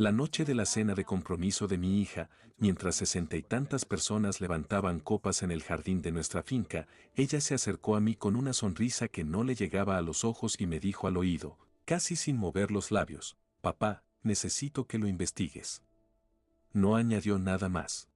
La noche de la cena de compromiso de mi hija, mientras 60 y tantas personas levantaban copas en el jardín de nuestra finca, ella se acercó a mí con una sonrisa que no le llegaba a los ojos y me dijo al oído, casi sin mover los labios, papá, necesito que lo investigues. No añadió nada más.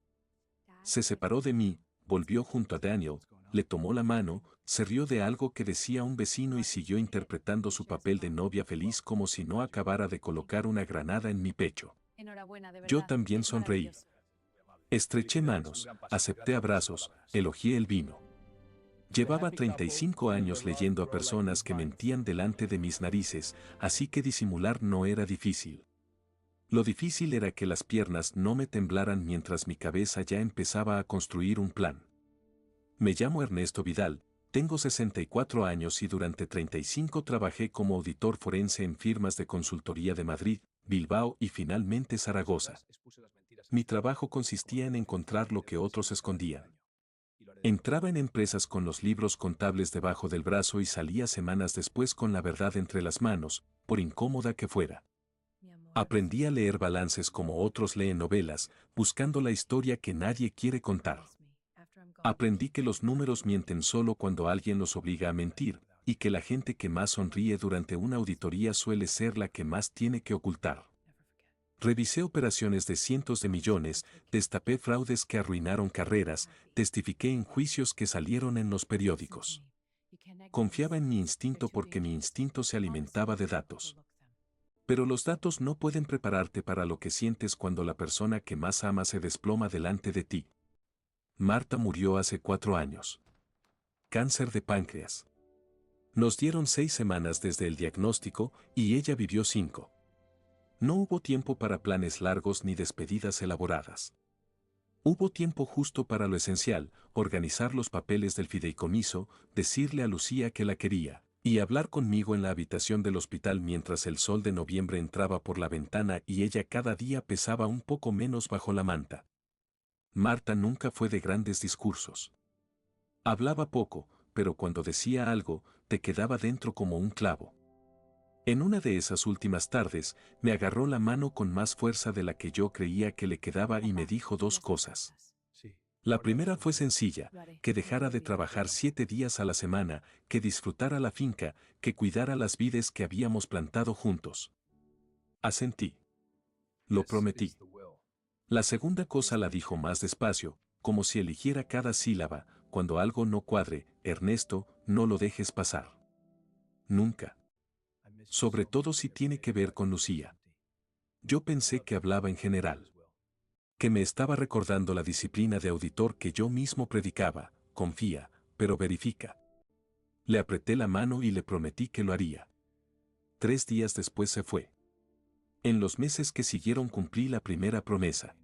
Se separó de mí, volvió junto a Daniel, le tomó la mano, se rió de algo que decía un vecino y siguió interpretando su papel de novia feliz como si no acabara de colocar una granada en mi pecho. Enhorabuena, de Yo verdad. también Es sonreí. maravilloso. Estreché manos, acepté abrazos, elogié el vino. Llevaba 35 años leyendo a personas que mentían delante de mis narices, así que disimular no era difícil. Lo difícil era que las piernas no me temblaran mientras mi cabeza ya empezaba a construir un plan. Me llamo Ernesto Vidal, tengo 64 años y durante 35 trabajé como auditor forense en firmas de consultoría de Madrid, Bilbao y finalmente Zaragoza. Mi trabajo consistía en encontrar lo que otros escondían. Entraba en empresas con los libros contables debajo del brazo y salía semanas después con la verdad entre las manos, por incómoda que fuera. Mi amor. Aprendí a leer balances como otros leen novelas, buscando la historia que nadie quiere contar. Aprendí que los números mienten solo cuando alguien los obliga a mentir, y que la gente que más sonríe durante una auditoría suele ser la que más tiene que ocultar. Revisé operaciones de cientos de millones, destapé fraudes que arruinaron carreras, testifiqué en juicios que salieron en los periódicos. Confiaba en mi instinto porque mi instinto se alimentaba de datos. Pero los datos no pueden prepararte para lo que sientes cuando la persona que más amas se desploma delante de ti. Marta murió hace 4 años. Cáncer de páncreas. Nos dieron 6 semanas desde el diagnóstico y ella vivió 5. No hubo tiempo para planes largos ni despedidas elaboradas. Hubo tiempo justo para lo esencial, organizar los papeles del fideicomiso, decirle a Lucía que la quería, y hablar conmigo en la habitación del hospital mientras el sol de noviembre entraba por la ventana y ella cada día pesaba un poco menos bajo la manta. Marta nunca fue de grandes discursos. Hablaba poco, pero cuando decía algo, te quedaba dentro como un clavo. En una de esas últimas tardes, me agarró la mano con más fuerza de la que yo creía que le quedaba y me dijo 2 cosas. La primera fue sencilla, que dejara de trabajar 7 días a la semana, que disfrutara la finca, que cuidara las vides que habíamos plantado juntos. Asentí. Lo prometí. La segunda cosa la dijo más despacio, como si eligiera cada sílaba, cuando algo no cuadre, Ernesto, no lo dejes pasar. Nunca. Sobre todo si tiene que ver con Lucía. Yo pensé que hablaba en general. Que me estaba recordando la disciplina de auditor que yo mismo predicaba, confía, pero verifica. Le apreté la mano y le prometí que lo haría. 3 días después se fue. En los meses que siguieron cumplí la primera promesa.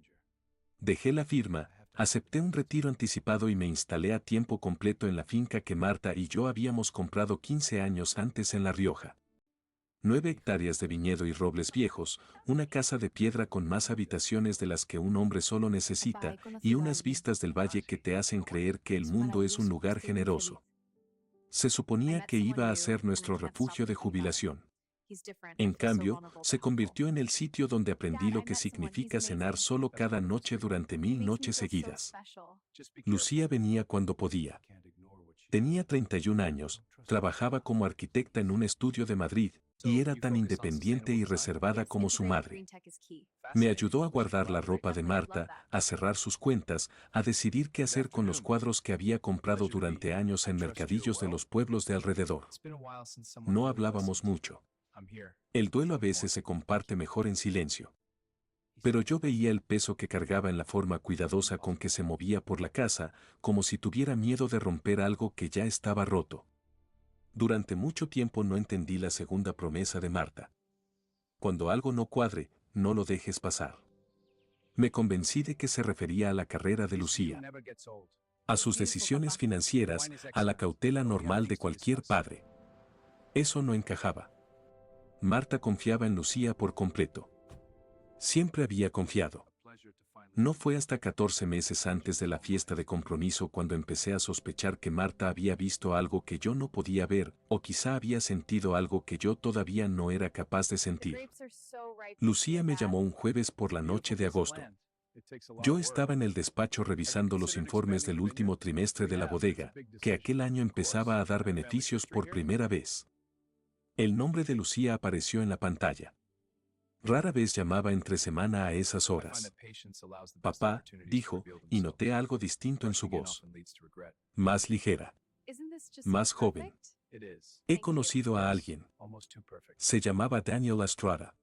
Dejé la firma, acepté un retiro anticipado y me instalé a tiempo completo en la finca que Marta y yo habíamos comprado 15 años antes en La Rioja. 9 hectáreas de viñedo y robles viejos, una casa de piedra con más habitaciones de las que un hombre solo Papá, necesita, he y conocido a unas alguien. vistas del valle que te hacen creer que el Es mundo es un maravilloso. lugar Estoy muy feliz. generoso. Se I suponía met que someone iba a new ser and I nuestro can't stop refugio de thinking about him. jubilación. He's different. I En feel so cambio, vulnerable se talking. convirtió en el sitio donde aprendí Dad, lo I que met someone. He's significa cenar amazing. solo cada noche durante He 1000 makes me noches feel so seguidas. special. Lucía venía cuando podía. Tenía 31 años, trabajaba como arquitecta en un estudio de Madrid, y era tan independiente y reservada Yes, como su integrated madre. green tech is key. Me ayudó a guardar la ropa de Definitely, I'd love Marta, that. a cerrar sus cuentas, a decidir qué hacer con los cuadros que había comprado durante años en mercadillos de los pueblos de alrededor. No hablábamos mucho. El duelo a veces se comparte mejor en silencio. Pero yo veía el peso que cargaba en la forma cuidadosa con que se movía por la casa, como si tuviera miedo de romper algo que ya estaba roto. Durante mucho tiempo no entendí la segunda promesa de Marta. Cuando algo no cuadre, no lo dejes pasar. Me convencí de que se refería a la carrera de Lucía, a sus Beautiful, decisiones papá. financieras, a la cautela normal de cualquier padre. Eso no encajaba. Marta confiaba en Lucía por completo. Siempre había confiado. No fue hasta 14 meses antes de la fiesta de compromiso cuando empecé a sospechar que Marta había visto algo que yo no podía ver, o quizá había sentido algo que yo todavía no era capaz de sentir. Lucía me llamó un jueves por la noche de agosto. Yo estaba en el despacho revisando los informes del último trimestre de la bodega, que aquel año empezaba a dar beneficios por primera vez. El nombre de Lucía apareció en la pantalla. Rara vez llamaba entre semana a esas horas. Papá, dijo, y noté algo distinto en su voz. Más ligera, más joven. He conocido a alguien. Se llamaba Daniel Estrada.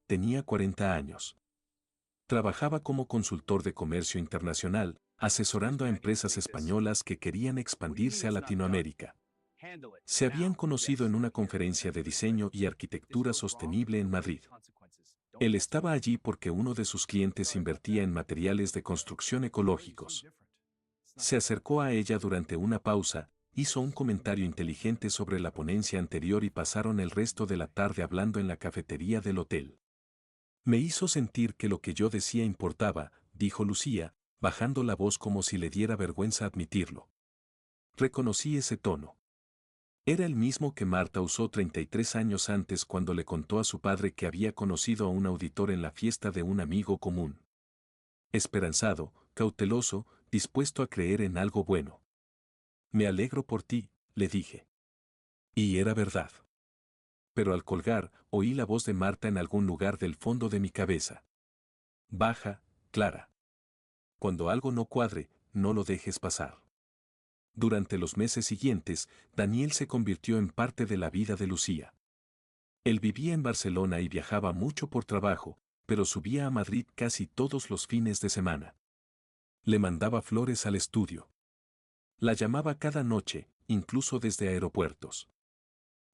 Tenía 40 años. Trabajaba como consultor de comercio internacional, asesorando a empresas españolas que querían expandirse a Latinoamérica. Se habían conocido en una conferencia de diseño y arquitectura sostenible en Madrid. Él estaba allí porque uno de sus clientes invertía en materiales de construcción ecológicos. Se acercó a ella durante una pausa, hizo un comentario inteligente sobre la ponencia anterior y pasaron el resto de la tarde hablando en la cafetería del hotel. Me hizo sentir que lo que yo decía importaba, dijo Lucía, bajando la voz como si le diera vergüenza admitirlo. Reconocí ese tono. Era el mismo que Marta usó 33 años antes cuando le contó a su padre que había conocido a un auditor en la fiesta de un amigo común. Esperanzado, cauteloso, dispuesto a creer en algo bueno. Me alegro por ti, le dije. Y era verdad. Pero al colgar, oí la voz de Marta en algún lugar del fondo de mi cabeza. Baja, Clara. Cuando algo no cuadre, no lo dejes pasar. Durante los meses siguientes, Daniel se convirtió en parte de la vida de Lucía. Él vivía en Barcelona y viajaba mucho por trabajo, pero subía a Madrid casi todos los fines de semana. Le mandaba flores al estudio. La llamaba cada noche, incluso desde aeropuertos.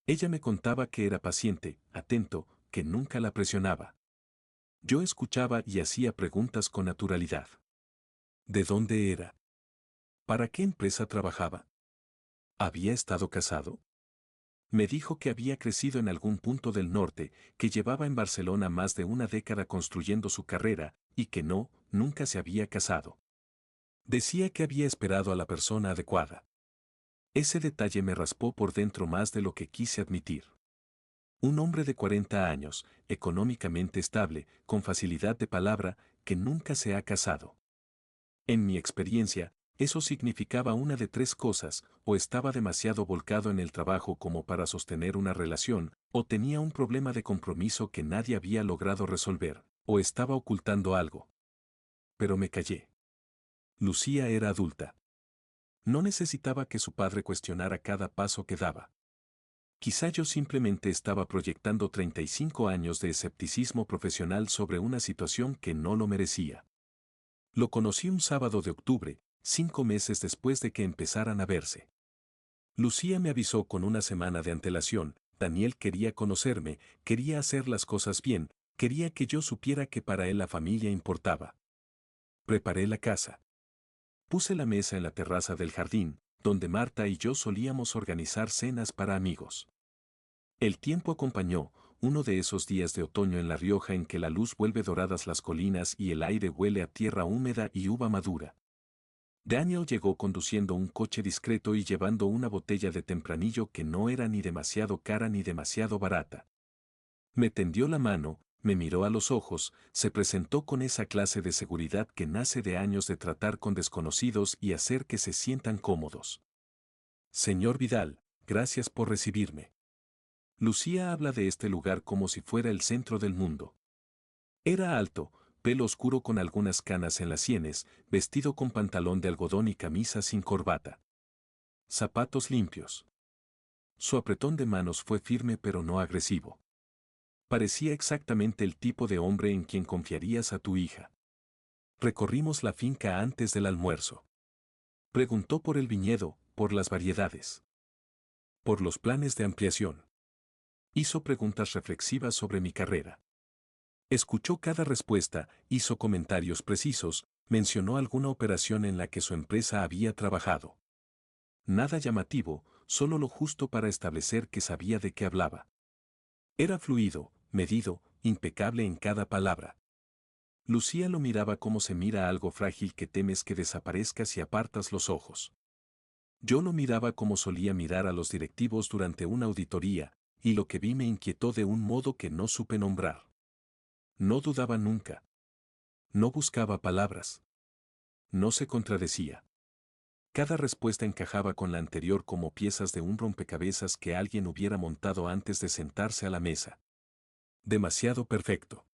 Ella me contaba que era paciente, atento, que nunca la presionaba. Yo escuchaba y hacía preguntas con naturalidad. ¿De dónde era? ¿Para qué empresa trabajaba? ¿Había estado casado? Me dijo que había crecido en algún punto del norte, que llevaba en Barcelona más de una década construyendo su carrera, y que nunca se había casado. Decía que había esperado a la persona adecuada. Ese detalle me raspó por dentro más de lo que quise admitir. Un hombre de 40 años, económicamente estable, con facilidad de palabra, que nunca se ha casado. En mi experiencia, eso significaba una de tres cosas: o estaba demasiado volcado en el trabajo como para sostener una relación, o tenía un problema de compromiso que nadie había logrado resolver, o estaba ocultando algo. Pero me callé. Lucía era adulta. No necesitaba que su padre cuestionara cada paso que daba. Quizá yo simplemente estaba proyectando 35 años de escepticismo profesional sobre una situación que no lo merecía. Lo conocí un sábado de octubre, 5 meses después de que empezaran a verse. Lucía me avisó con una semana de antelación: Daniel quería conocerme, quería hacer las cosas bien, quería que yo supiera que para él la familia importaba. Preparé la casa. Puse la mesa en la terraza del jardín, donde Marta y yo solíamos organizar cenas para amigos. El tiempo acompañó, uno de esos días de otoño en La Rioja en que la luz vuelve doradas las colinas y el aire huele a tierra húmeda y uva madura. Daniel llegó conduciendo un coche discreto y llevando una botella de tempranillo que no era ni demasiado cara ni demasiado barata. Me tendió la mano, me miró a los ojos, se presentó con esa clase de seguridad que nace de años de tratar con desconocidos y hacer que se sientan cómodos. Señor Vidal, gracias por recibirme. Lucía habla de este lugar como si fuera el centro del mundo. Era alto, pelo oscuro con algunas canas en las sienes, vestido con pantalón de algodón y camisa sin corbata. Zapatos limpios. Su apretón de manos fue firme pero no agresivo. Parecía exactamente el tipo de hombre en quien confiarías a tu hija. Recorrimos la finca antes del almuerzo. Preguntó por el viñedo, por las variedades, por los planes de ampliación. Hizo preguntas reflexivas sobre mi carrera. Escuchó cada respuesta, hizo comentarios precisos, mencionó alguna operación en la que su empresa había trabajado. Nada llamativo, solo lo justo para establecer que sabía de qué hablaba. Era fluido, medido, impecable en cada palabra. Lucía lo miraba como se mira algo frágil que temes que desaparezca si apartas los ojos. Yo lo miraba como solía mirar a los directivos durante una auditoría, y lo que vi me inquietó de un modo que no supe nombrar. No dudaba nunca. No buscaba palabras. No se contradecía. Cada respuesta encajaba con la anterior como piezas de un rompecabezas que alguien hubiera montado antes de sentarse a la mesa. Demasiado perfecto.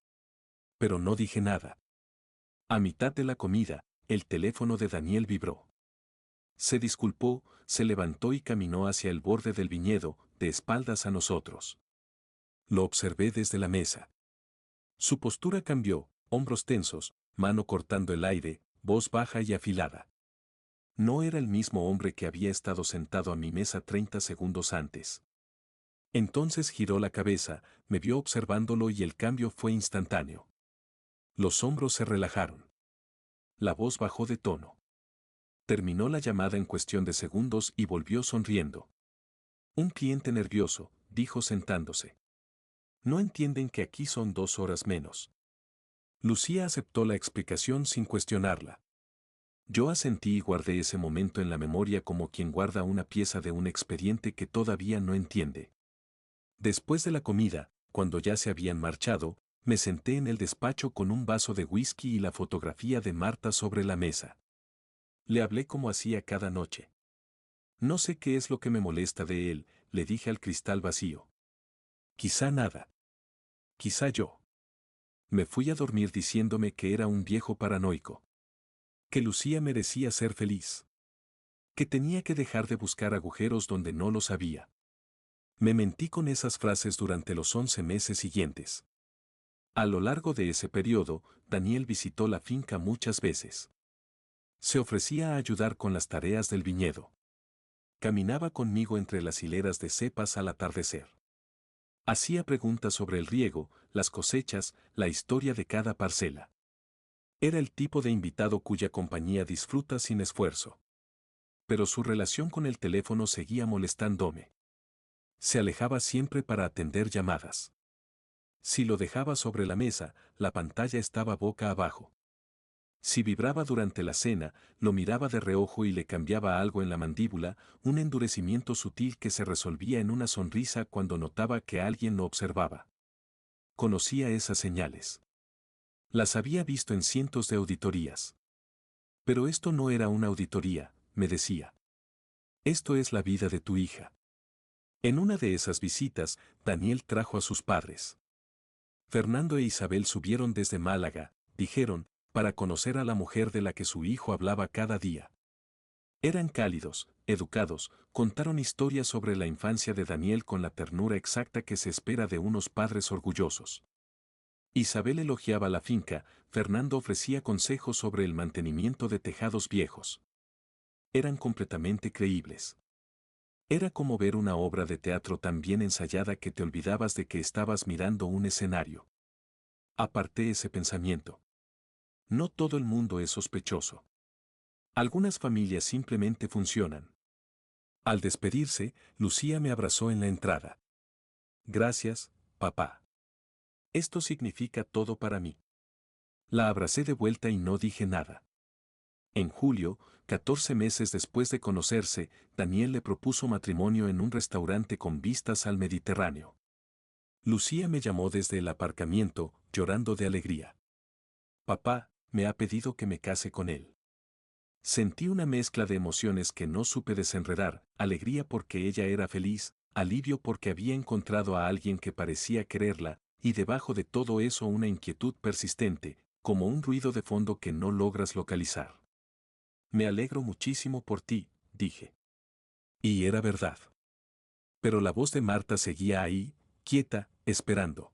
Pero no dije nada. A mitad de la comida, el teléfono de Daniel vibró. Se disculpó, se levantó y caminó hacia el borde del viñedo, de espaldas a nosotros. Lo observé desde la mesa. Su postura cambió, hombros tensos, mano cortando el aire, voz baja y afilada. No era el mismo hombre que había estado sentado a mi mesa 30 segundos antes. Entonces giró la cabeza, me vio observándolo y el cambio fue instantáneo. Los hombros se relajaron. La voz bajó de tono. Terminó la llamada en cuestión de segundos y volvió sonriendo. Un cliente nervioso, dijo sentándose. No entienden que aquí son 2 horas menos. Lucía aceptó la explicación sin cuestionarla. Yo asentí y guardé ese momento en la memoria como quien guarda una pieza de un expediente que todavía no entiende. Después de la comida, cuando ya se habían marchado, me senté en el despacho con un vaso de whisky y la fotografía de Marta sobre la mesa. Le hablé como hacía cada noche. No sé qué es lo que me molesta de él, le dije al cristal vacío. Quizá nada. Quizá yo. Me fui a dormir diciéndome que era un viejo paranoico. Que Lucía merecía ser feliz. Que tenía que dejar de buscar agujeros donde no los había. Me mentí con esas frases durante los 11 meses siguientes. A lo largo de ese periodo, Daniel visitó la finca muchas veces. Se ofrecía a ayudar con las tareas del viñedo. Caminaba conmigo entre las hileras de cepas al atardecer. Hacía preguntas sobre el riego, las cosechas, la historia de cada parcela. Era el tipo de invitado cuya compañía disfruta sin esfuerzo. Pero su relación con el teléfono seguía molestándome. Se alejaba siempre para atender llamadas. Si lo dejaba sobre la mesa, la pantalla estaba boca abajo. Si vibraba durante la cena, lo miraba de reojo y le cambiaba algo en la mandíbula, un endurecimiento sutil que se resolvía en una sonrisa cuando notaba que alguien lo observaba. Conocía esas señales. Las había visto en cientos de auditorías. Pero esto no era una auditoría, me decía. Esto es la vida de tu hija. En una de esas visitas, Daniel trajo a sus padres. Fernando e Isabel subieron desde Málaga, dijeron, para conocer a la mujer de la que su hijo hablaba cada día. Eran cálidos, educados, contaron historias sobre la infancia de Daniel con la ternura exacta que se espera de unos padres orgullosos. Isabel elogiaba la finca, Fernando ofrecía consejos sobre el mantenimiento de tejados viejos. Eran completamente creíbles. Era como ver una obra de teatro tan bien ensayada que te olvidabas de que estabas mirando un escenario. Aparté ese pensamiento. No todo el mundo es sospechoso. Algunas familias simplemente funcionan. Al despedirse, Lucía me abrazó en la entrada. Gracias, papá. Esto significa todo para mí. La abracé de vuelta y no dije nada. En julio, 14 meses después de conocerse, Daniel le propuso matrimonio en un restaurante con vistas al Mediterráneo. Lucía me llamó desde el aparcamiento, llorando de alegría. Papá, me ha pedido que me case con él. Sentí una mezcla de emociones que no supe desenredar, alegría porque ella era feliz, alivio porque había encontrado a alguien que parecía quererla, y debajo de todo eso una inquietud persistente, como un ruido de fondo que no logras localizar. Me alegro muchísimo por ti, dije. Y era verdad. Pero la voz de Marta seguía ahí, quieta, esperando.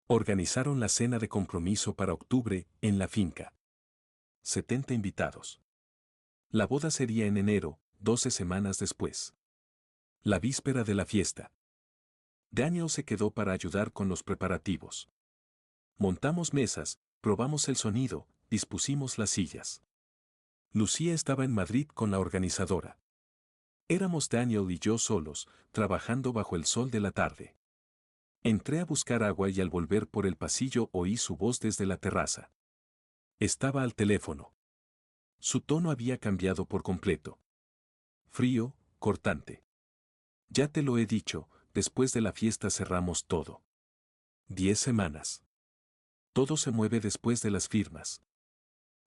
Organizaron la cena de compromiso para octubre, en la finca. 70 invitados. La boda sería en enero, 12 semanas después. La víspera de la fiesta. Daniel se quedó para ayudar con los preparativos. Montamos mesas, probamos el sonido, dispusimos las sillas. Lucía estaba en Madrid con la organizadora. Éramos Daniel y yo solos, trabajando bajo el sol de la tarde. Entré a buscar agua y al volver por el pasillo oí su voz desde la terraza. Estaba al teléfono. Su tono había cambiado por completo. Frío, cortante. Ya te lo he dicho, después de la fiesta cerramos todo. 10 semanas. Todo se mueve después de las firmas.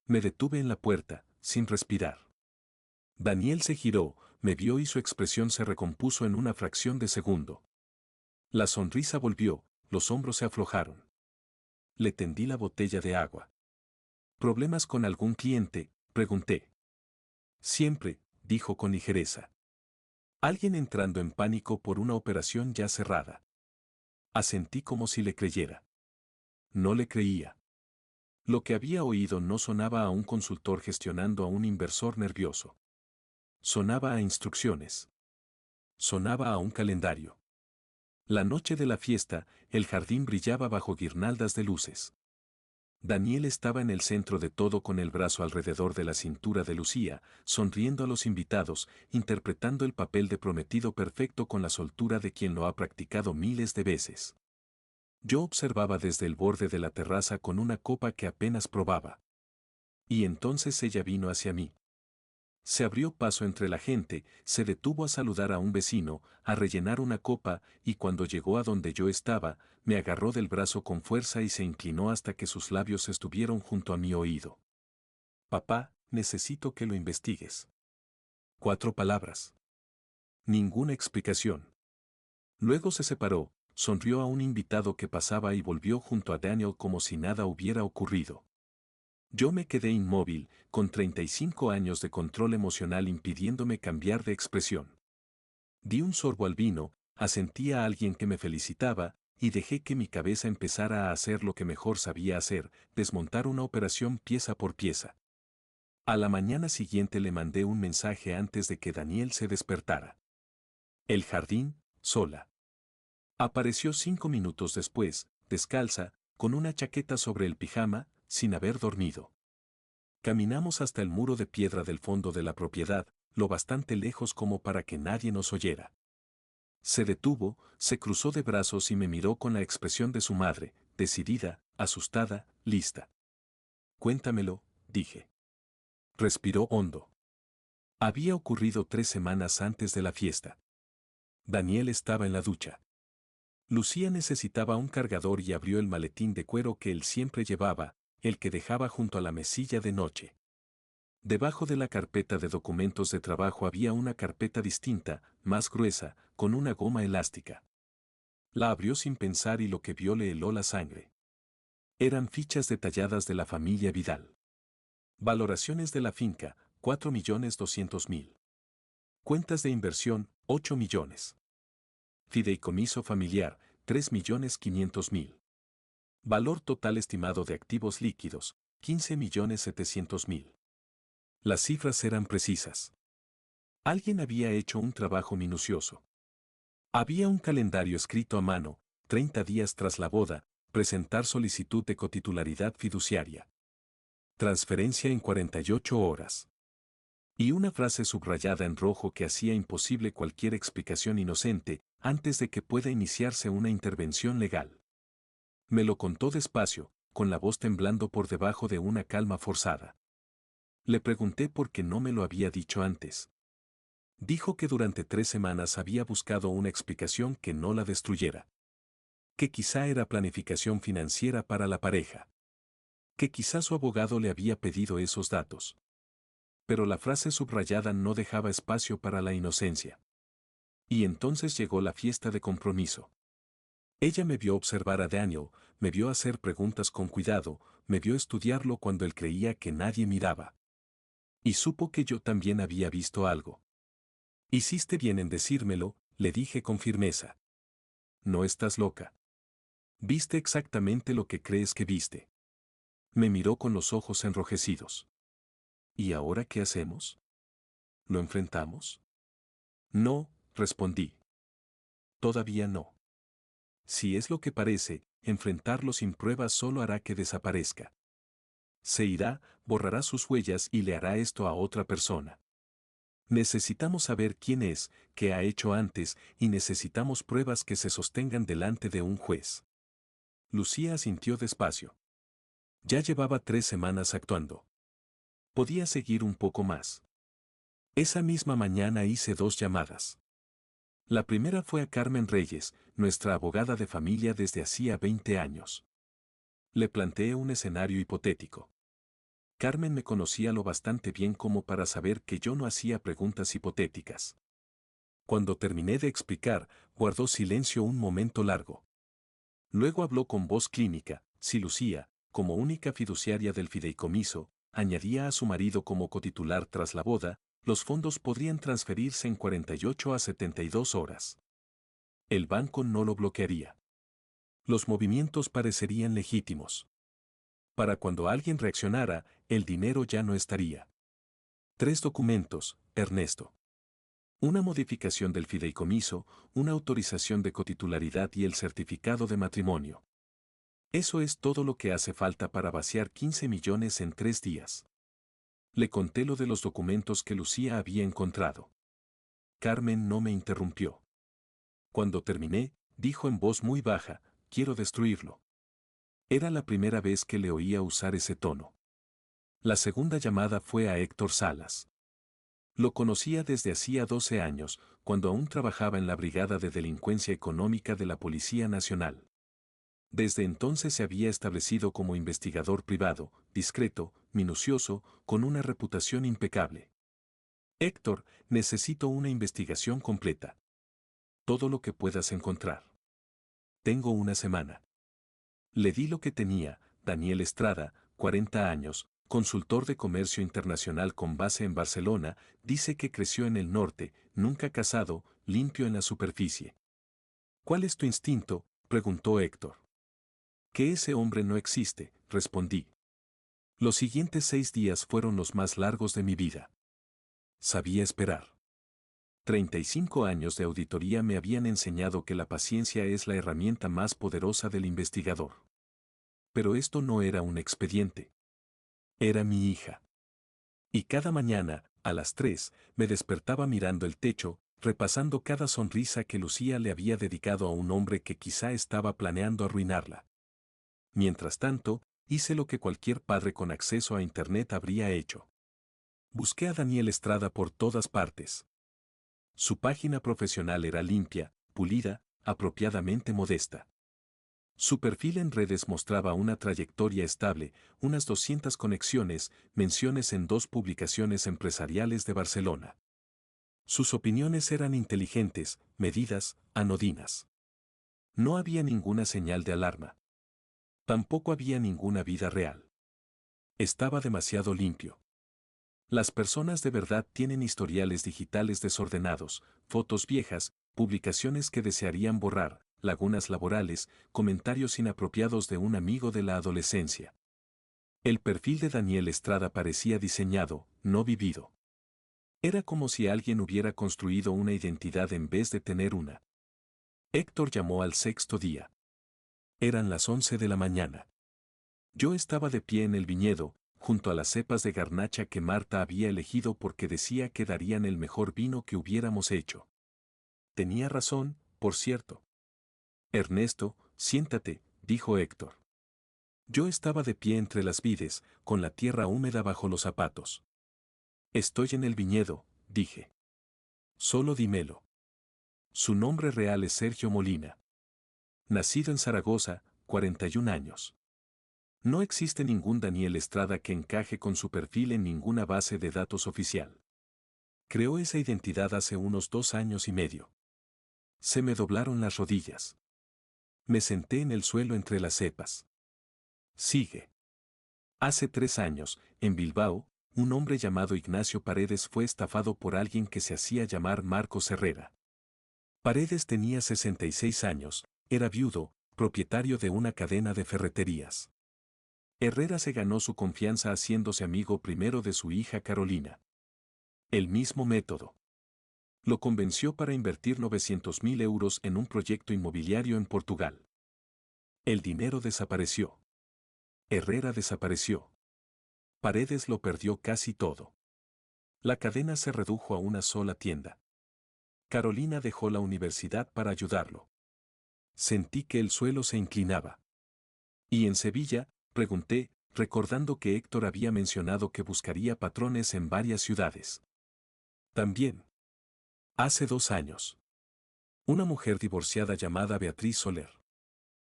Me detuve en la puerta, sin respirar. Daniel se giró, me vio y su expresión se recompuso en una fracción de segundo. La sonrisa volvió, los hombros se aflojaron. Le tendí la botella de agua. ¿Problemas con algún cliente?, pregunté. Siempre, dijo con ligereza. Alguien entrando en pánico por una operación ya cerrada. Asentí como si le creyera. No le creía. Lo que había oído no sonaba a un consultor gestionando a un inversor nervioso. Sonaba a instrucciones. Sonaba a un calendario. La noche de la fiesta, el jardín brillaba bajo guirnaldas de luces. Daniel estaba en el centro de todo con el brazo alrededor de la cintura de Lucía, sonriendo a los invitados, interpretando el papel de prometido perfecto con la soltura de quien lo ha practicado miles de veces. Yo observaba desde el borde de la terraza con una copa que apenas probaba. Y entonces ella vino hacia mí. Se abrió paso entre la gente, se detuvo a saludar a un vecino, a rellenar una copa, y cuando llegó a donde yo estaba, me agarró del brazo con fuerza y se inclinó hasta que sus labios estuvieron junto a mi oído. Papá, necesito que lo investigues. 4 palabras. Ninguna explicación. Luego se separó, sonrió a un invitado que pasaba y volvió junto a Daniel como si nada hubiera ocurrido. Yo me quedé inmóvil, con 35 años de control emocional impidiéndome cambiar de expresión. Di un sorbo al vino, asentí a alguien que me felicitaba, y dejé que mi cabeza empezara a hacer lo que mejor sabía hacer, desmontar una operación pieza por pieza. A la mañana siguiente le mandé un mensaje antes de que Daniel se despertara. El jardín, sola. Apareció 5 minutos después, descalza, con una chaqueta sobre el pijama, sin haber dormido. Caminamos hasta el muro de piedra del fondo de la propiedad, lo bastante lejos como para que nadie nos oyera. Se detuvo, se cruzó de brazos y me miró con la expresión de su madre, decidida, asustada, lista. Cuéntamelo, dije. Respiró hondo. Había ocurrido 3 semanas antes de la fiesta. Daniel estaba en la ducha. Lucía necesitaba un cargador y abrió el maletín de cuero que él siempre llevaba, el que dejaba junto a la mesilla de noche. Debajo de la carpeta de documentos de trabajo había una carpeta distinta, más gruesa, con una goma elástica. La abrió sin pensar y lo que vio le heló la sangre. Eran fichas detalladas de la familia Vidal. Valoraciones de la finca, 4.200.000. Cuentas de inversión, 8 millones. Fideicomiso familiar, 3.500.000. Valor total estimado de activos líquidos, 15.700.000. Las cifras eran precisas. Alguien había hecho un trabajo minucioso. Había un calendario escrito a mano, 30 días tras la boda, presentar solicitud de cotitularidad fiduciaria. Transferencia en 48 horas. Y una frase subrayada en rojo que hacía imposible cualquier explicación inocente antes de que pueda iniciarse una intervención legal. Me lo contó despacio, con la voz temblando por debajo de una calma forzada. Le pregunté por qué no me lo había dicho antes. Dijo que durante 3 semanas había buscado una explicación que no la destruyera. Que quizá era planificación financiera para la pareja. Que quizá su abogado le había pedido esos datos. Pero la frase subrayada no dejaba espacio para la inocencia. Y entonces llegó la fiesta de compromiso. Ella me vio observar a Daniel, me vio hacer preguntas con cuidado, me vio estudiarlo cuando él creía que nadie miraba. Y supo que yo también había visto algo. Hiciste bien en decírmelo, le dije con firmeza. No estás loca. Viste exactamente lo que crees que viste. Me miró con los ojos enrojecidos. ¿Y ahora qué hacemos? ¿Lo enfrentamos? No, respondí. Todavía no. Si es lo que parece, enfrentarlo sin pruebas solo hará que desaparezca. Se irá, borrará sus huellas y le hará esto a otra persona. Necesitamos saber quién es, qué ha hecho antes, y necesitamos pruebas que se sostengan delante de un juez. Lucía asintió despacio. Ya llevaba 3 semanas actuando. Podía seguir un poco más. Esa misma mañana hice 2 llamadas. La primera fue a Carmen Reyes, nuestra abogada de familia desde hacía 20 años. Le planteé un escenario hipotético. Carmen me conocía lo bastante bien como para saber que yo no hacía preguntas hipotéticas. Cuando terminé de explicar, guardó silencio un momento largo. Luego habló con voz clínica: si Lucía, como única fiduciaria del fideicomiso, añadía a su marido como cotitular tras la boda, los fondos podrían transferirse en 48 a 72 horas. El banco no lo bloquearía. Los movimientos parecerían legítimos. Para cuando alguien reaccionara, el dinero ya no estaría. 3 documentos, Ernesto. Una modificación del fideicomiso, una autorización de cotitularidad y el certificado de matrimonio. Eso es todo lo que hace falta para vaciar 15 millones en 3 días. Le conté lo de los documentos que Lucía había encontrado. Carmen no me interrumpió. Cuando terminé, dijo en voz muy baja: quiero destruirlo. Era la primera vez que le oía usar ese tono. La segunda llamada fue a Héctor Salas. Lo conocía desde hacía 12 años, cuando aún trabajaba en la Brigada de Delincuencia Económica de la Policía Nacional. Desde entonces se había establecido como investigador privado, discreto, minucioso, con una reputación impecable. Héctor, necesito una investigación completa. Todo lo que puedas encontrar. Tengo una semana. Le di lo que tenía: Daniel Estrada, 40 años, consultor de comercio internacional con base en Barcelona, dice que creció en el norte, nunca casado, limpio en la superficie. ¿Cuál es tu instinto?, preguntó Héctor. Que ese hombre no existe, respondí. Los siguientes 6 días fueron los más largos de mi vida. Sabía esperar. 35 años de auditoría me habían enseñado que la paciencia es la herramienta más poderosa del investigador. Pero esto no era un expediente. Era mi hija. Y cada mañana, a las 3, me despertaba mirando el techo, repasando cada sonrisa que Lucía le había dedicado a un hombre que quizá estaba planeando arruinarla. Mientras tanto, hice lo que cualquier padre con acceso a Internet habría hecho. Busqué a Daniel Estrada por todas partes. Su página profesional era limpia, pulida, apropiadamente modesta. Su perfil en redes mostraba una trayectoria estable, unas 200 conexiones, menciones en 2 publicaciones empresariales de Barcelona. Sus opiniones eran inteligentes, medidas, anodinas. No había ninguna señal de alarma. Tampoco había ninguna vida real. Estaba demasiado limpio. Las personas de verdad tienen historiales digitales desordenados, fotos viejas, publicaciones que desearían borrar, lagunas laborales, comentarios inapropiados de un amigo de la adolescencia. El perfil de Daniel Estrada parecía diseñado, no vivido. Era como si alguien hubiera construido una identidad en vez de tener una. Héctor llamó al 6.º día. Eran las 11 de la mañana. Yo estaba de pie en el viñedo, junto a las cepas de garnacha que Marta había elegido porque decía que darían el mejor vino que hubiéramos hecho. Tenía razón, por cierto. Ernesto, siéntate, dijo Héctor. Yo estaba de pie entre las vides, con la tierra húmeda bajo los zapatos. Estoy en el viñedo, dije. Solo dímelo. Su nombre real es Sergio Molina. Nacido en Zaragoza, 41 años. No existe ningún Daniel Estrada que encaje con su perfil en ninguna base de datos oficial. Creó esa identidad hace unos 2 años y medio. Se me doblaron las rodillas. Me senté en el suelo entre las cepas. Sigue. Hace 3 años, en Bilbao, un hombre llamado Ignacio Paredes fue estafado por alguien que se hacía llamar Marcos Herrera. Paredes tenía 66 años, era viudo, propietario de una cadena de ferreterías. Herrera se ganó su confianza haciéndose amigo primero de su hija Carolina. El mismo método. Lo convenció para invertir 900.000 euros en un proyecto inmobiliario en Portugal. El dinero desapareció. Herrera desapareció. Paredes lo perdió casi todo. La cadena se redujo a una sola tienda. Carolina dejó la universidad para ayudarlo. Sentí que el suelo se inclinaba. ¿Y en Sevilla?, pregunté, recordando que Héctor había mencionado que buscaría patrones en varias ciudades. También. Hace 2 años. Una mujer divorciada llamada Beatriz Soler.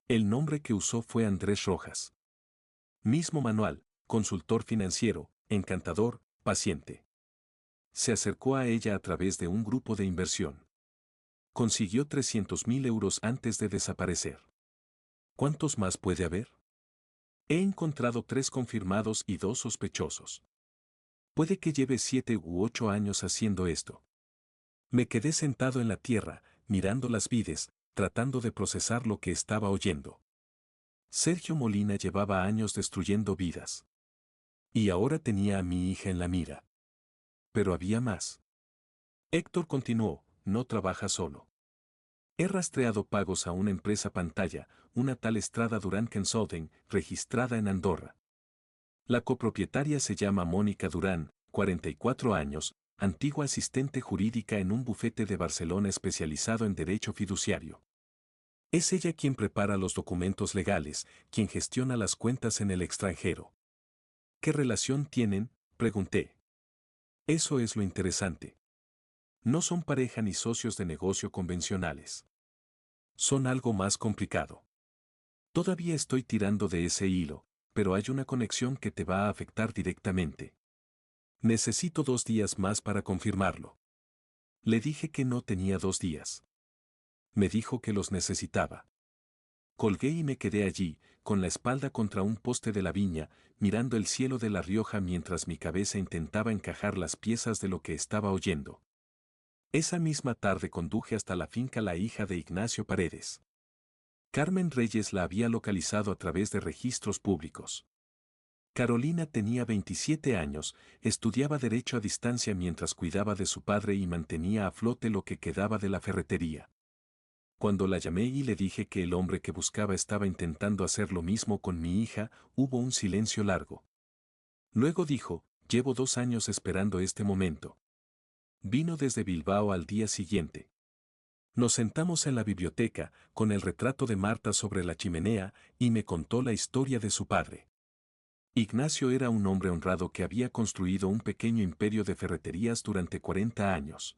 El nombre que usó fue Andrés Rojas. Mismo manual, consultor financiero, encantador, paciente. Se acercó a ella a través de un grupo de inversión. Consiguió 300.000 euros antes de desaparecer. ¿Cuántos más puede haber? He encontrado 3 confirmados y 2 sospechosos. Puede que lleve 7 u 8 años haciendo esto. Me quedé sentado en la tierra, mirando las vides, tratando de procesar lo que estaba oyendo. Sergio Molina llevaba años destruyendo vidas. Y ahora tenía a mi hija en la mira. Pero había más. Héctor continuó, no trabaja solo. He rastreado pagos a una empresa pantalla, una tal Estrada Durán Consulting, registrada en Andorra. La copropietaria se llama Mónica Durán, 44 años, antigua asistente jurídica en un bufete de Barcelona especializado en derecho fiduciario. Es ella quien prepara los documentos legales, quien gestiona las cuentas en el extranjero. ¿Qué relación tienen?, pregunté. Eso es lo interesante. No son pareja ni socios de negocio convencionales. Son algo más complicado. Todavía estoy tirando de ese hilo, pero hay una conexión que te va a afectar directamente. Necesito 2 días más para confirmarlo. Le dije que no tenía 2 días. Me dijo que los necesitaba. Colgué y me quedé allí, con la espalda contra un poste de la viña, mirando el cielo de La Rioja mientras mi cabeza intentaba encajar las piezas de lo que estaba oyendo. Esa misma tarde conduje hasta la finca La Hija de Ignacio Paredes. Carmen Reyes la había localizado a través de registros públicos. Carolina tenía 27 años, estudiaba derecho a distancia mientras cuidaba de su padre y mantenía a flote lo que quedaba de la ferretería. Cuando la llamé y le dije que el hombre que buscaba estaba intentando hacer lo mismo con mi hija, hubo un silencio largo. Luego dijo, llevo 2 años esperando este momento. Vino desde Bilbao al día siguiente. Nos sentamos en la biblioteca, con el retrato de Marta sobre la chimenea, y me contó la historia de su padre. Ignacio era un hombre honrado que había construido un pequeño imperio de ferreterías durante 40 años.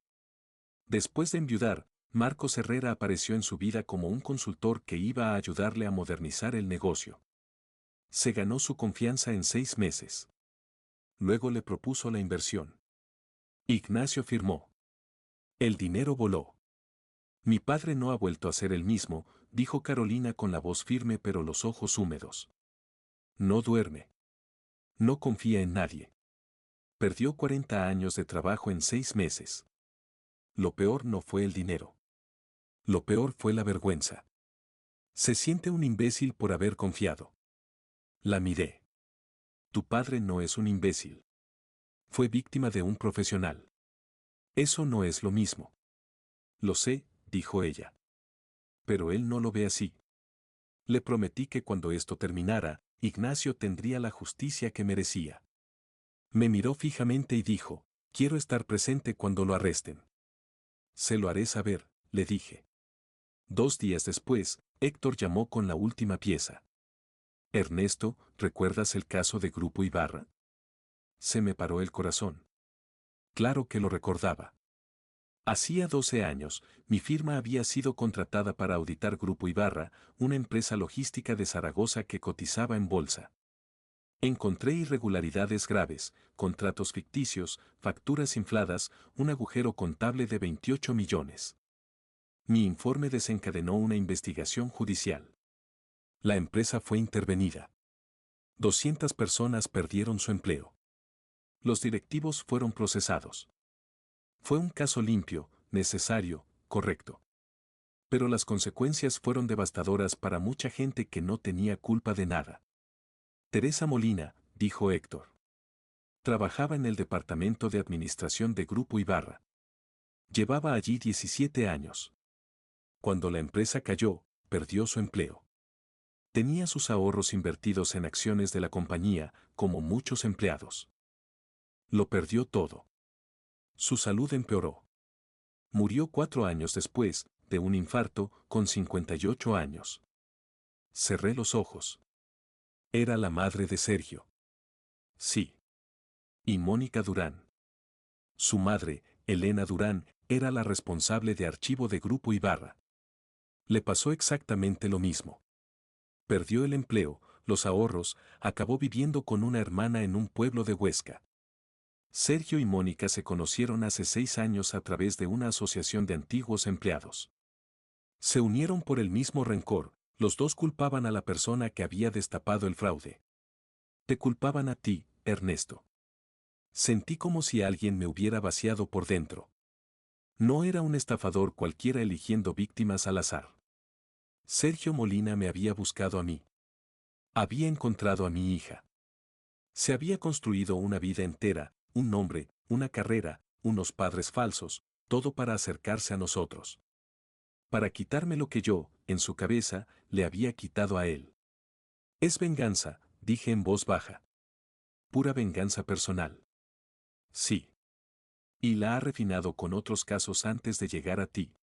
Después de enviudar, Marcos Herrera apareció en su vida como un consultor que iba a ayudarle a modernizar el negocio. Se ganó su confianza en 6 meses. Luego le propuso la inversión. Ignacio firmó. El dinero voló. Mi padre no ha vuelto a ser el mismo, dijo Carolina con la voz firme pero los ojos húmedos. No duerme. No confía en nadie. Perdió 40 años de trabajo en 6 meses. Lo peor no fue el dinero. Lo peor fue la vergüenza. Se siente un imbécil por haber confiado. La miré. Tu padre no es un imbécil. Fue víctima de un profesional. Eso no es lo mismo. Lo sé, dijo ella. Pero él no lo ve así. Le prometí que cuando esto terminara, Ignacio tendría la justicia que merecía. Me miró fijamente y dijo, quiero estar presente cuando lo arresten. Se lo haré saber, le dije. 2 días después, Héctor llamó con la última pieza. Ernesto, ¿recuerdas el caso de Grupo Ibarra? Se me paró el corazón. Claro que lo recordaba. Hacía 12 años, mi firma había sido contratada para auditar Grupo Ibarra, una empresa logística de Zaragoza que cotizaba en bolsa. Encontré irregularidades graves, contratos ficticios, facturas infladas, un agujero contable de 28 millones. Mi informe desencadenó una investigación judicial. La empresa fue intervenida. 200 personas perdieron su empleo. Los directivos fueron procesados. Fue un caso limpio, necesario, correcto. Pero las consecuencias fueron devastadoras para mucha gente que no tenía culpa de nada. Teresa Molina, dijo Héctor. Trabajaba en el departamento de administración de Grupo Ibarra. Llevaba allí 17 años. Cuando la empresa cayó, perdió su empleo. Tenía sus ahorros invertidos en acciones de la compañía, como muchos empleados. Lo perdió todo. Su salud empeoró. Murió 4 años después, de un infarto, con 58 años. Cerré los ojos. Era la madre de Sergio. Sí. Y Mónica Durán. Su madre, Elena Durán, era la responsable de archivo de Grupo Ibarra. Le pasó exactamente lo mismo. Perdió el empleo, los ahorros, acabó viviendo con una hermana en un pueblo de Huesca. Sergio y Mónica se conocieron hace 6 años a través de una asociación de antiguos empleados. Se unieron por el mismo rencor, los dos culpaban a la persona que había destapado el fraude. Te culpaban a ti, Ernesto. Sentí como si alguien me hubiera vaciado por dentro. No era un estafador cualquiera eligiendo víctimas al azar. Sergio Molina me había buscado a mí. Había encontrado a mi hija. Se había construido una vida entera, un nombre, una carrera, unos padres falsos, todo para acercarse a nosotros. Para quitarme lo que yo, en su cabeza, le había quitado a él. Es venganza, dije en voz baja. Pura venganza personal. Sí. Y la ha refinado con otros casos antes de llegar a ti.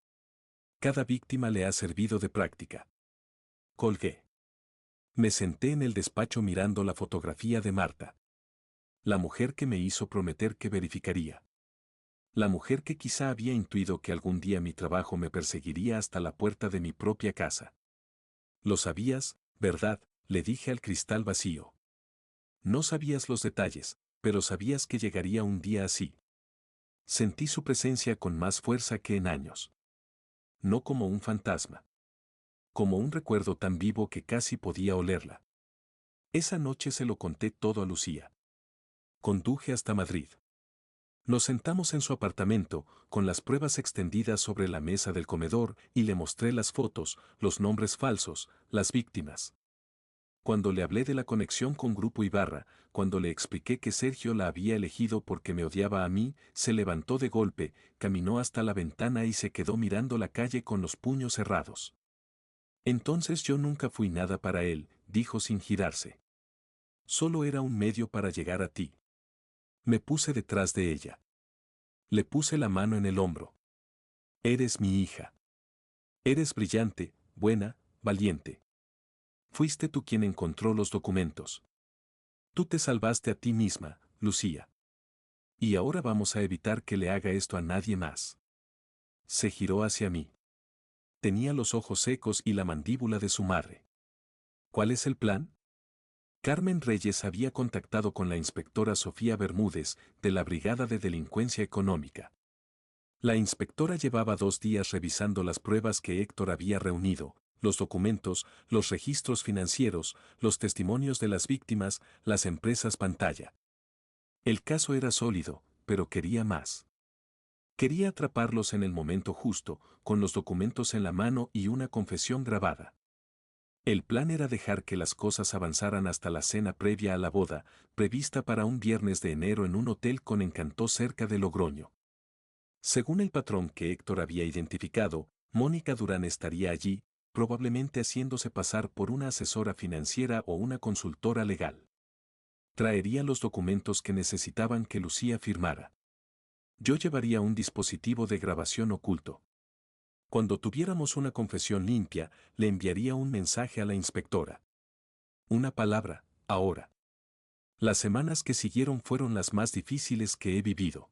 Cada víctima le ha servido de práctica. Colgué. Me senté en el despacho mirando la fotografía de Marta. La mujer que me hizo prometer que verificaría. La mujer que quizá había intuido que algún día mi trabajo me perseguiría hasta la puerta de mi propia casa. Lo sabías, ¿verdad?, le dije al cristal vacío. No sabías los detalles, pero sabías que llegaría un día así. Sentí su presencia con más fuerza que en años. No como un fantasma. Como un recuerdo tan vivo que casi podía olerla. Esa noche se lo conté todo a Lucía. Conduje hasta Madrid. Nos sentamos en su apartamento, con las pruebas extendidas sobre la mesa del comedor, y le mostré las fotos, los nombres falsos, las víctimas. Cuando le hablé de la conexión con Grupo Ibarra, cuando le expliqué que Sergio la había elegido porque me odiaba a mí, se levantó de golpe, caminó hasta la ventana y se quedó mirando la calle con los puños cerrados. Entonces yo nunca fui nada para él, dijo sin girarse. Solo era un medio para llegar a ti. Me puse detrás de ella. Le puse la mano en el hombro. Eres mi hija. Eres brillante, buena, valiente. Fuiste tú quien encontró los documentos. Tú te salvaste a ti misma, Lucía. Y ahora vamos a evitar que le haga esto a nadie más. Se giró hacia mí. Tenía los ojos secos y la mandíbula de su madre. ¿Cuál es el plan? Carmen Reyes había contactado con la inspectora Sofía Bermúdez, de la Brigada de Delincuencia Económica. La inspectora llevaba 2 días revisando las pruebas que Héctor había reunido, los documentos, los registros financieros, los testimonios de las víctimas, las empresas pantalla. El caso era sólido, pero quería más. Quería atraparlos en el momento justo, con los documentos en la mano y una confesión grabada. El plan era dejar que las cosas avanzaran hasta la cena previa a la boda, prevista para un viernes de enero en un hotel con Encantó cerca de Logroño. Según el patrón que Héctor había identificado, Mónica Durán estaría allí, probablemente haciéndose pasar por una asesora financiera o una consultora legal. Traería los documentos que necesitaban que Lucía firmara. Yo llevaría un dispositivo de grabación oculto. Cuando tuviéramos una confesión limpia, le enviaría un mensaje a la inspectora. Una palabra, ahora. Las semanas que siguieron fueron las más difíciles que he vivido.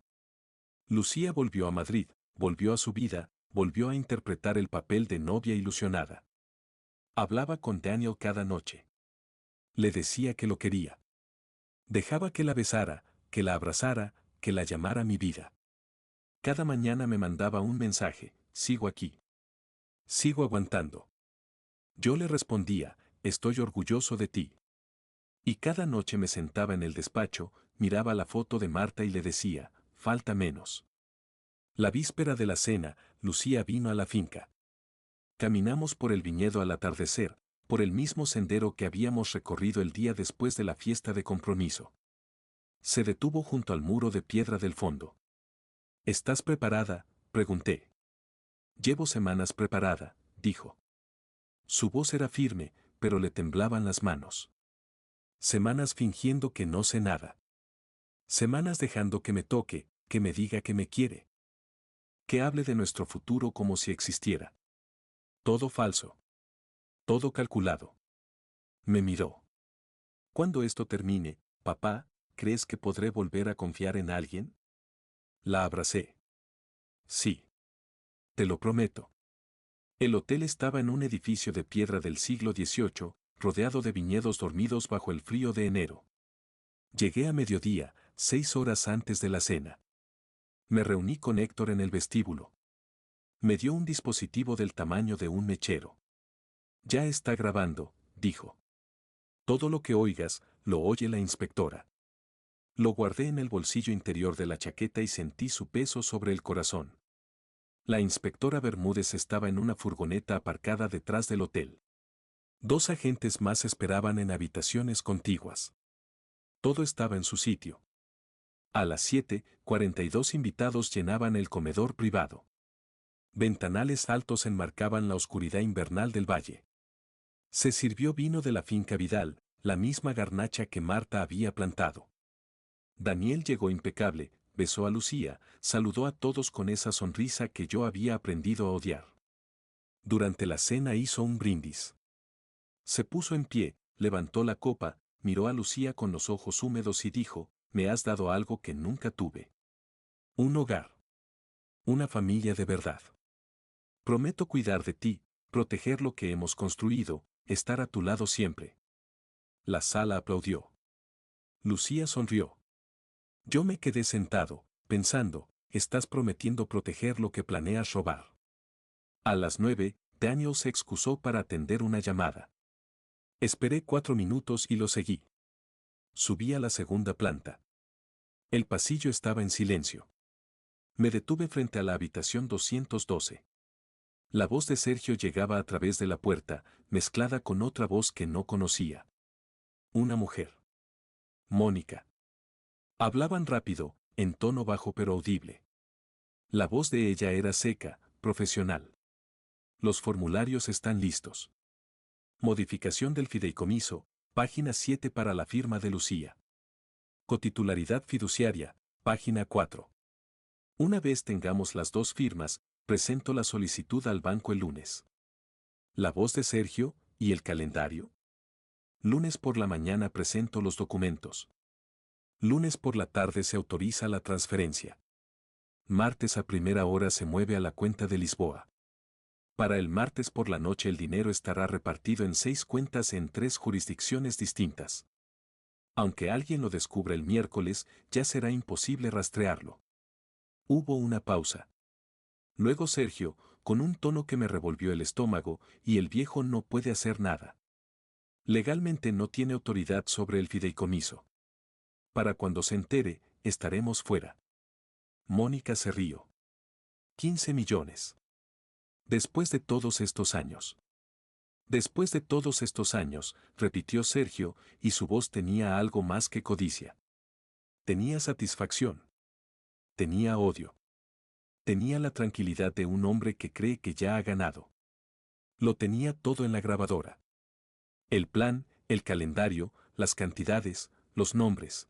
Lucía volvió a Madrid, volvió a su vida, volvió a interpretar el papel de novia ilusionada. Hablaba con Daniel cada noche. Le decía que lo quería. Dejaba que la besara, que la abrazara, que la llamara mi vida. Cada mañana me mandaba un mensaje, sigo aquí. Sigo aguantando. Yo le respondía, estoy orgulloso de ti. Y cada noche me sentaba en el despacho, miraba la foto de Marta y le decía, falta menos. La víspera de la cena, Lucía vino a la finca. Caminamos por el viñedo al atardecer, por el mismo sendero que habíamos recorrido el día después de la fiesta de compromiso. Se detuvo junto al muro de piedra del fondo. ¿Estás preparada?, pregunté. Llevo semanas preparada, dijo. Su voz era firme, pero le temblaban las manos. Semanas fingiendo que no sé nada. Semanas dejando que me toque, que me diga que me quiere. Que hable de nuestro futuro como si existiera. Todo falso. Todo calculado. Me miró. Cuando esto termine, papá, ¿crees que podré volver a confiar en alguien? La abracé. Sí. Te lo prometo. El hotel estaba en un edificio de piedra del siglo XVIII, rodeado de viñedos dormidos bajo el frío de enero. Llegué a mediodía, 6 horas antes de la cena. Me reuní con Héctor en el vestíbulo. Me dio un dispositivo del tamaño de un mechero. Ya está grabando, dijo. Todo lo que oigas, lo oye la inspectora. Lo guardé en el bolsillo interior de la chaqueta y sentí su peso sobre el corazón. La inspectora Bermúdez estaba en una furgoneta aparcada detrás del hotel. 2 agentes más esperaban en habitaciones contiguas. Todo estaba en su sitio. A las 7:42 invitados llenaban el comedor privado. Ventanales altos enmarcaban la oscuridad invernal del valle. Se sirvió vino de la finca Vidal, la misma garnacha que Marta había plantado. Daniel llegó impecable, besó a Lucía, saludó a todos con esa sonrisa que yo había aprendido a odiar. Durante la cena hizo un brindis. Se puso en pie, levantó la copa, miró a Lucía con los ojos húmedos y dijo, me has dado algo que nunca tuve. Un hogar. Una familia de verdad. Prometo cuidar de ti, proteger lo que hemos construido, estar a tu lado siempre. La sala aplaudió. Lucía sonrió. Yo me quedé sentado, pensando, estás prometiendo proteger lo que planeas robar. A las 9, Daniel se excusó para atender una llamada. Esperé 4 minutos y lo seguí. Subí a la segunda planta. El pasillo estaba en silencio. Me detuve frente a la habitación 212. La voz de Sergio llegaba a través de la puerta, mezclada con otra voz que no conocía. Una mujer. Mónica. Hablaban rápido, en tono bajo pero audible. La voz de ella era seca, profesional. Los formularios están listos. Modificación del fideicomiso, página 7 para la firma de Lucía. Cotitularidad fiduciaria, página 4. Una vez tengamos las dos firmas, presento la solicitud al banco el lunes. La voz de Sergio, ¿y el calendario? Lunes por la mañana presento los documentos. Lunes por la tarde se autoriza la transferencia. Martes a primera hora se mueve a la cuenta de Lisboa. Para el martes por la noche el dinero estará repartido en 6 cuentas en 3 jurisdicciones distintas. Aunque alguien lo descubra el miércoles, ya será imposible rastrearlo. Hubo una pausa. Luego Sergio, con un tono que me revolvió el estómago, y el viejo no puede hacer nada. Legalmente no tiene autoridad sobre el fideicomiso. Para cuando se entere, estaremos fuera. Mónica se rió. 15 millones. Después de todos estos años. Después de todos estos años, repitió Sergio, y su voz tenía algo más que codicia. Tenía satisfacción. Tenía odio. Tenía la tranquilidad de un hombre que cree que ya ha ganado. Lo tenía todo en la grabadora. El plan, el calendario, las cantidades, los nombres.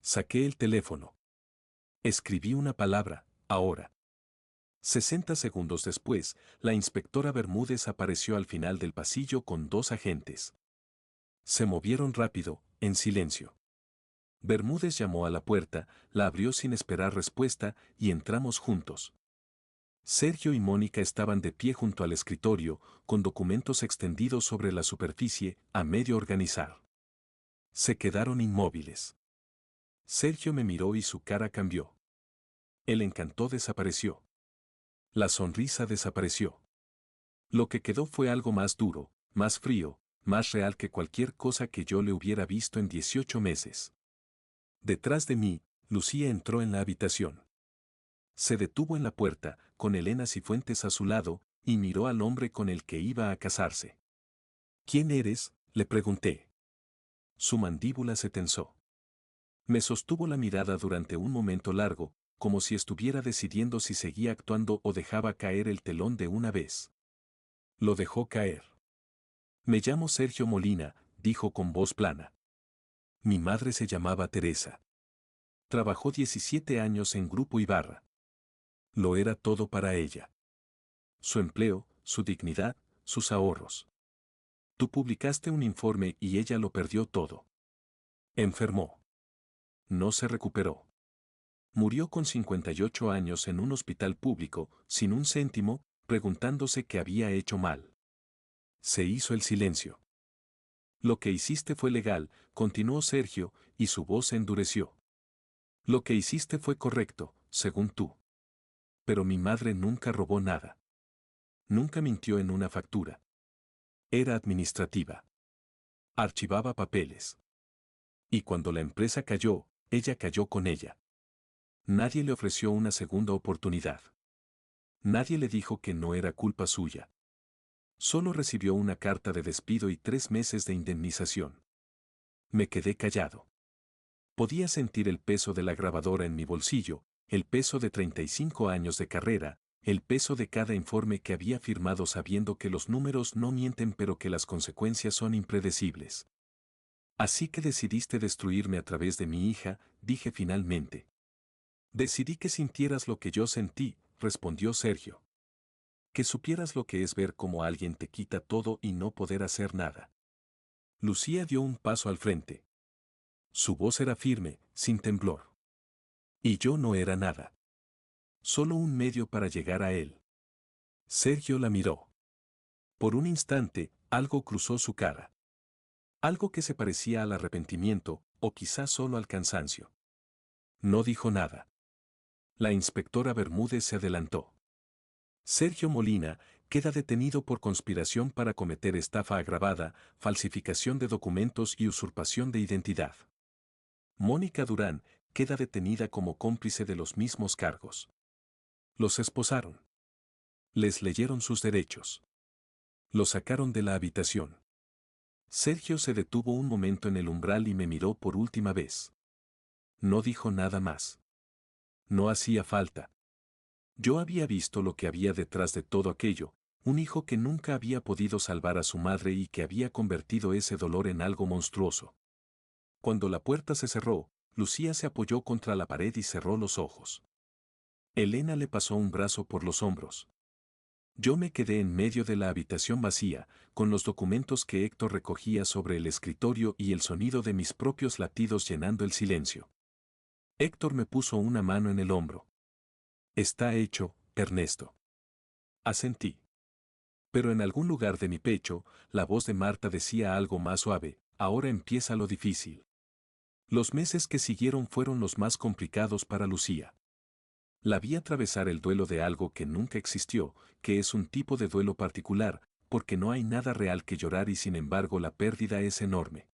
Saqué el teléfono. Escribí una palabra, ahora. 60 segundos después, la inspectora Bermúdez apareció al final del pasillo con 2 agentes. Se movieron rápido, en silencio. Bermúdez llamó a la puerta, la abrió sin esperar respuesta y entramos juntos. Sergio y Mónica estaban de pie junto al escritorio, con documentos extendidos sobre la superficie, a medio organizar. Se quedaron inmóviles. Sergio me miró y su cara cambió. El encanto desapareció. La sonrisa desapareció. Lo que quedó fue algo más duro, más frío, más real que cualquier cosa que yo le hubiera visto en 18 meses. Detrás de mí, Lucía entró en la habitación. Se detuvo en la puerta, con Elena Cifuentes a su lado, y miró al hombre con el que iba a casarse. ¿Quién eres?, le pregunté. Su mandíbula se tensó. Me sostuvo la mirada durante un momento largo, como si estuviera decidiendo si seguía actuando o dejaba caer el telón de una vez. Lo dejó caer. Me llamo Sergio Molina, dijo con voz plana. Mi madre se llamaba Teresa. Trabajó 17 años en Grupo Ibarra. Lo era todo para ella. Su empleo, su dignidad, sus ahorros. Tú publicaste un informe y ella lo perdió todo. Enfermó. No se recuperó. Murió con 58 años en un hospital público, sin un céntimo, preguntándose qué había hecho mal. Se hizo el silencio. Lo que hiciste fue legal, continuó Sergio, y su voz se endureció. Lo que hiciste fue correcto, según tú. Pero mi madre nunca robó nada. Nunca mintió en una factura. Era administrativa. Archivaba papeles. Y cuando la empresa cayó, ella cayó con ella. Nadie le ofreció una segunda oportunidad. Nadie le dijo que no era culpa suya. Solo recibió una carta de despido y 3 meses de indemnización. Me quedé callado. Podía sentir el peso de la grabadora en mi bolsillo, el peso de 35 años de carrera, el peso de cada informe que había firmado sabiendo que los números no mienten pero que las consecuencias son impredecibles. Así que decidiste destruirme a través de mi hija, dije finalmente. Decidí que sintieras lo que yo sentí, respondió Sergio. Que supieras lo que es ver cómo alguien te quita todo y no poder hacer nada. Lucía dio un paso al frente. Su voz era firme, sin temblor. Y yo no era nada. Solo un medio para llegar a él. Sergio la miró. Por un instante, algo cruzó su cara. Algo que se parecía al arrepentimiento, o quizás solo al cansancio. No dijo nada. La inspectora Bermúdez se adelantó. Sergio Molina queda detenido por conspiración para cometer estafa agravada, falsificación de documentos y usurpación de identidad. Mónica Durán queda detenida como cómplice de los mismos cargos. Los esposaron. Les leyeron sus derechos. Los sacaron de la habitación. Sergio se detuvo un momento en el umbral y me miró por última vez. No dijo nada más. No hacía falta. Yo había visto lo que había detrás de todo aquello, un hijo que nunca había podido salvar a su madre y que había convertido ese dolor en algo monstruoso. Cuando la puerta se cerró, Lucía se apoyó contra la pared y cerró los ojos. Elena le pasó un brazo por los hombros. Yo me quedé en medio de la habitación vacía, con los documentos que Héctor recogía sobre el escritorio y el sonido de mis propios latidos llenando el silencio. Héctor me puso una mano en el hombro. Está hecho, Ernesto. Asentí. Pero en algún lugar de mi pecho, la voz de Marta decía algo más suave, ahora empieza lo difícil. Los meses que siguieron fueron los más complicados para Lucía. La vi atravesar el duelo de algo que nunca existió, que es un tipo de duelo particular, porque no hay nada real que llorar y sin embargo la pérdida es enorme.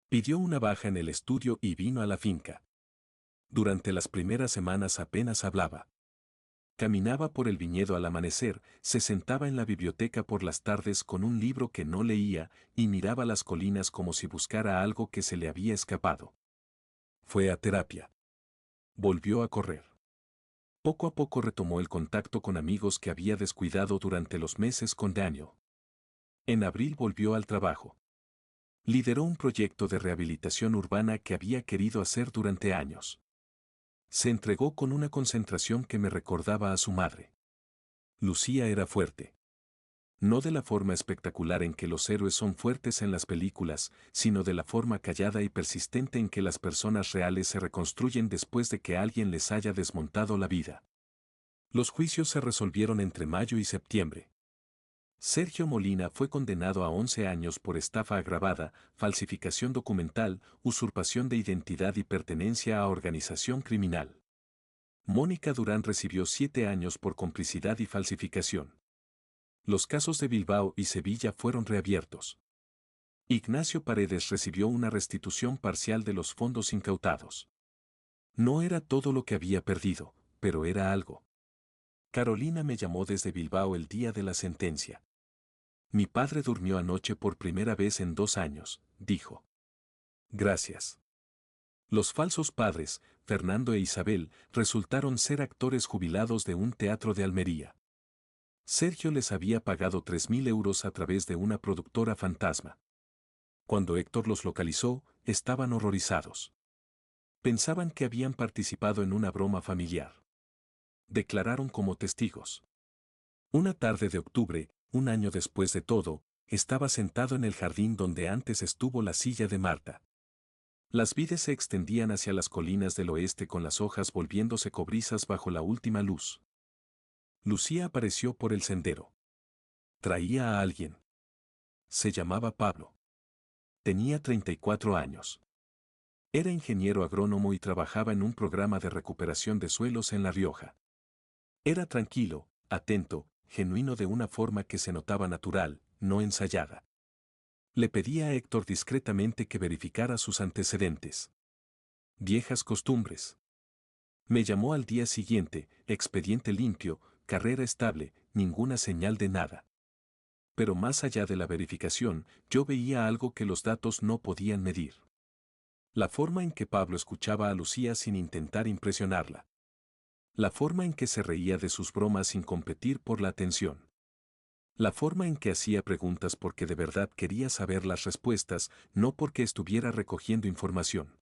Pidió una baja en el estudio y vino a la finca. Durante las primeras semanas apenas hablaba. Caminaba por el viñedo al amanecer, se sentaba en la biblioteca por las tardes con un libro que no leía y miraba las colinas como si buscara algo que se le había escapado. Fue a terapia. Volvió a correr. Poco a poco retomó el contacto con amigos que había descuidado durante los meses con Daniel. En abril volvió al trabajo. Lideró un proyecto de rehabilitación urbana que había querido hacer durante años. Se entregó con una concentración que me recordaba a su madre. Lucía era fuerte. No de la forma espectacular en que los héroes son fuertes en las películas, sino de la forma callada y persistente en que las personas reales se reconstruyen después de que alguien les haya desmontado la vida. Los juicios se resolvieron entre mayo y septiembre. Sergio Molina fue condenado a 11 años por estafa agravada, falsificación documental, usurpación de identidad y pertenencia a organización criminal. Mónica Durán recibió 7 años por complicidad y falsificación. Los casos de Bilbao y Sevilla fueron reabiertos. Ignacio Paredes recibió una restitución parcial de los fondos incautados. No era todo lo que había perdido, pero era algo. Carolina me llamó desde Bilbao el día de la sentencia. Mi padre durmió anoche por primera vez en 2 años, dijo. Gracias. Los falsos padres, Fernando e Isabel, resultaron ser actores jubilados de un teatro de Almería. Sergio les había pagado 3.000 euros a través de una productora fantasma. Cuando Héctor los localizó, estaban horrorizados. Pensaban que habían participado en una broma familiar. Declararon como testigos. Una tarde de octubre, un año después de todo, estaba sentado en el jardín donde antes estuvo la silla de Marta. Las vides se extendían hacia las colinas del oeste con las hojas volviéndose cobrizas bajo la última luz. Lucía apareció por el sendero. Traía a alguien. Se llamaba Pablo. Tenía 34 años. Era ingeniero agrónomo y trabajaba en un programa de recuperación de suelos en La Rioja. Era tranquilo, atento, genuino de una forma que se notaba natural, no ensayada. Le pedí a Héctor discretamente que verificara sus antecedentes. Viejas costumbres. Me llamó al día siguiente, expediente limpio, carrera estable, ninguna señal de nada. Pero más allá de la verificación, yo veía algo que los datos no podían medir. La forma en que Pablo escuchaba a Lucía sin intentar impresionarla. La forma en que se reía de sus bromas sin competir por la atención. La forma en que hacía preguntas porque de verdad quería saber las respuestas, no porque estuviera recogiendo información.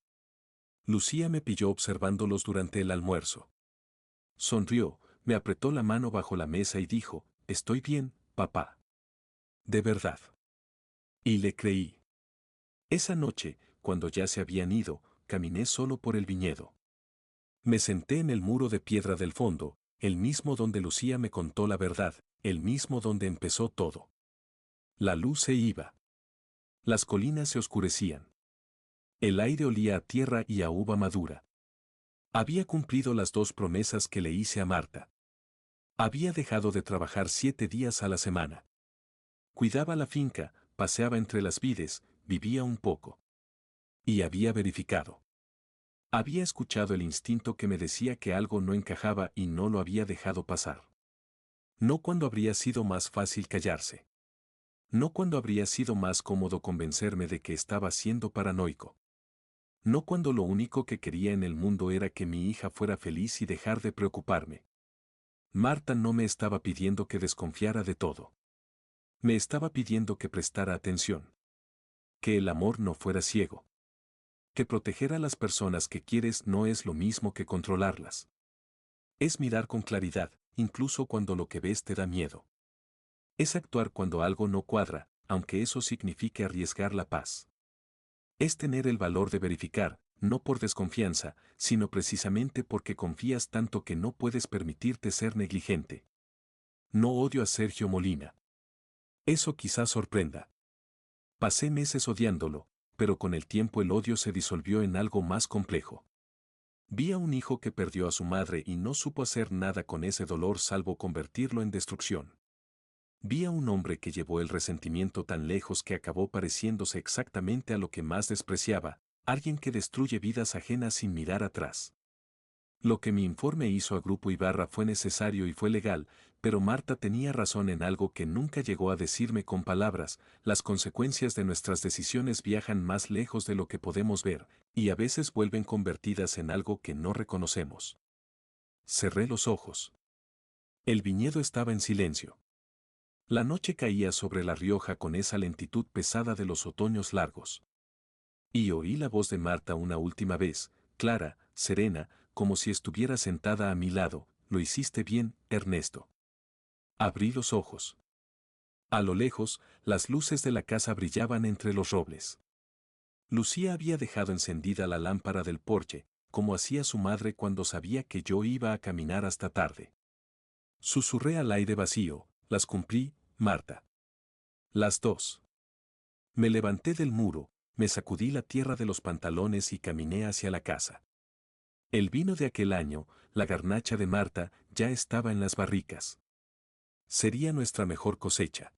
Lucía me pilló observándolos durante el almuerzo. Sonrió, me apretó la mano bajo la mesa y dijo, «Estoy bien, papá». De verdad. Y le creí. Esa noche, cuando ya se habían ido, caminé solo por el viñedo. Me senté en el muro de piedra del fondo, el mismo donde Lucía me contó la verdad, el mismo donde empezó todo. La luz se iba. Las colinas se oscurecían. El aire olía a tierra y a uva madura. Había cumplido las 2 promesas que le hice a Marta. Había dejado de trabajar 7 días a la semana. Cuidaba la finca, paseaba entre las vides, vivía un poco. Y había verificado. Había escuchado el instinto que me decía que algo no encajaba y no lo había dejado pasar. No cuando habría sido más fácil callarse. No cuando habría sido más cómodo convencerme de que estaba siendo paranoico. No cuando lo único que quería en el mundo era que mi hija fuera feliz y dejar de preocuparme. Marta no me estaba pidiendo que desconfiara de todo. Me estaba pidiendo que prestara atención. Que el amor no fuera ciego. Que proteger a las personas que quieres no es lo mismo que controlarlas. Es mirar con claridad, incluso cuando lo que ves te da miedo. Es actuar cuando algo no cuadra, aunque eso signifique arriesgar la paz. Es tener el valor de verificar, no por desconfianza, sino precisamente porque confías tanto que no puedes permitirte ser negligente. No odio a Sergio Molina. Eso quizás sorprenda. Pasé meses odiándolo, pero con el tiempo el odio se disolvió en algo más complejo. Vi a un hijo que perdió a su madre y no supo hacer nada con ese dolor salvo convertirlo en destrucción. Vi a un hombre que llevó el resentimiento tan lejos que acabó pareciéndose exactamente a lo que más despreciaba, alguien que destruye vidas ajenas sin mirar atrás. Lo que mi informe hizo a Grupo Ibarra fue necesario y fue legal, pero Marta tenía razón en algo que nunca llegó a decirme con palabras: las consecuencias de nuestras decisiones viajan más lejos de lo que podemos ver, y a veces vuelven convertidas en algo que no reconocemos. Cerré los ojos. El viñedo estaba en silencio. La noche caía sobre La Rioja con esa lentitud pesada de los otoños largos. Y oí la voz de Marta una última vez, clara, serena, como si estuviera sentada a mi lado: «Lo hiciste bien, Ernesto». Abrí los ojos. A lo lejos, las luces de la casa brillaban entre los robles. Lucía había dejado encendida la lámpara del porche, como hacía su madre cuando sabía que yo iba a caminar hasta tarde. Susurré al aire vacío: «Las cumplí, Marta». Las 2. Me levanté del muro, me sacudí la tierra de los pantalones y caminé hacia la casa. El vino de aquel año, la garnacha de Marta, ya estaba en las barricas. Sería nuestra mejor cosecha.